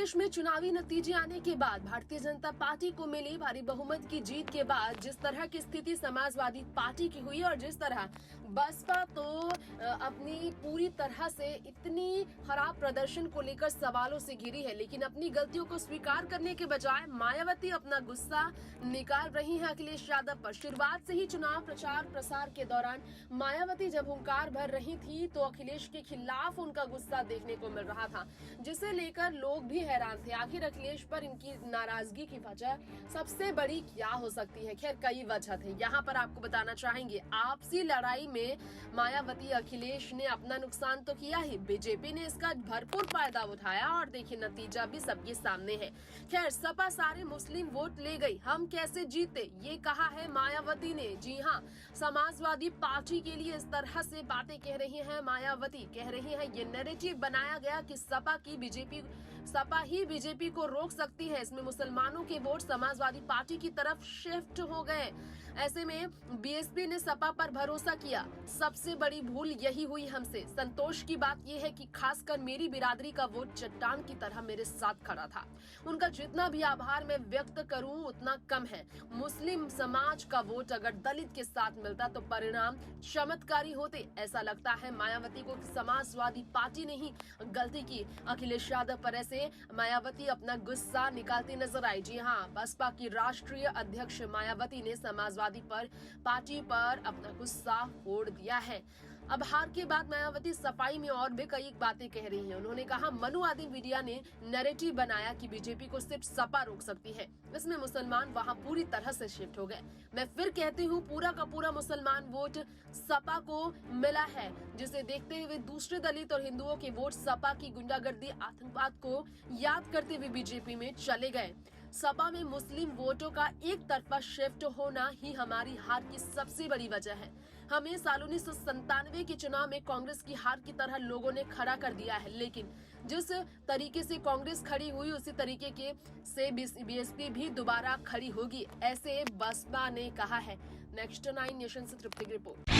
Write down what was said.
प्रदेश में चुनावी नतीजे आने के बाद भारतीय जनता पार्टी को मिली भारी बहुमत की जीत के बाद जिस तरह की स्थिति समाजवादी पार्टी की हुई और जिस तरह बसपा तो अपनी पूरी तरह से इतनी खराब प्रदर्शन को लेकर सवालों से घिरी है, लेकिन अपनी गलतियों को स्वीकार करने के बजाय मायावती अपना गुस्सा निकाल रही हैं अखिलेश यादव पर। शुरुआत से ही चुनाव प्रचार प्रसार के दौरान मायावती जब हुंकार भर रही थी तो अखिलेश के खिलाफ उनका गुस्सा देखने को मिल रहा था, जिसे लेकर लोग भी हैरान थे। आखिर अखिलेश पर इनकी नाराजगी की वजह सबसे बड़ी क्या हो सकती है? खैर कई वजह थे, यहाँ पर आपको बताना चाहेंगे। आपसी लड़ाई में मायावती अखिलेश ने अपना नुकसान तो किया ही, बीजेपी ने इसका भरपूर फायदा उठाया और देखिए नतीजा भी सबके सामने है। खैर सपा सारे मुस्लिम वोट ले गई, हम कैसे जीते ये कहा है मायावती ने। जी हाँ, समाजवादी पार्टी के लिए इस तरह से बातें कह रही हैं मायावती। कह रही है ये नैरेटिव बनाया गया कि सपा ही बीजेपी को रोक सकती है, इसमें मुसलमानों के वोट समाजवादी पार्टी की तरफ शिफ्ट हो गए। ऐसे में बीएसपी ने सपा पर भरोसा किया, सबसे बड़ी भूल यही हुई हमसे। संतोष की बात यह है कि खासकर मेरी बिरादरी का वोट चट्टान की तरह मेरे साथ खड़ा था, उनका जितना भी आभार मैं व्यक्त करूं उतना कम है। मुस्लिम समाज का वोट अगर दलित के साथ मिलता तो परिणाम चमत्कारी होते। ऐसा लगता है मायावती को समाजवादी पार्टी ने ही गलती की। अखिलेश यादव पर ऐसे मायावती अपना गुस्सा निकालती नजर आई। जी हाँ, बसपा की राष्ट्रीय अध्यक्ष मायावती ने समाजवादी पार्टी पर अपना गुस्सा फोड़ दिया है। अब हार के बाद मायावती सफाई में और भी कई बातें कह रही हैं। उन्होंने कहा मनुवादी मीडिया ने नैरेटिव बनाया कि बीजेपी को सिर्फ सपा रोक सकती है, इसमें मुसलमान वहां पूरी तरह से शिफ्ट हो गए। मैं फिर कहती हूँ पूरा का पूरा मुसलमान वोट सपा को मिला है, जिसे देखते हुए दूसरे दलित और हिंदुओं के वोट सपा की गुंडागर्दी आतंकवाद को याद करते हुए बीजेपी में चले गए। सपा में मुस्लिम वोटों का एक तरफा शिफ्ट होना ही हमारी हार की सबसे बड़ी वजह है। हमें साल 1997 के चुनाव में कांग्रेस की हार की तरह लोगों ने खड़ा कर दिया है, लेकिन जिस तरीके से कांग्रेस खड़ी हुई उसी तरीके से बीएसपी भी दोबारा खड़ी होगी, ऐसे बसपा ने कहा है। नेक्स्ट 9 नेशन से तृप्ति की रिपोर्ट।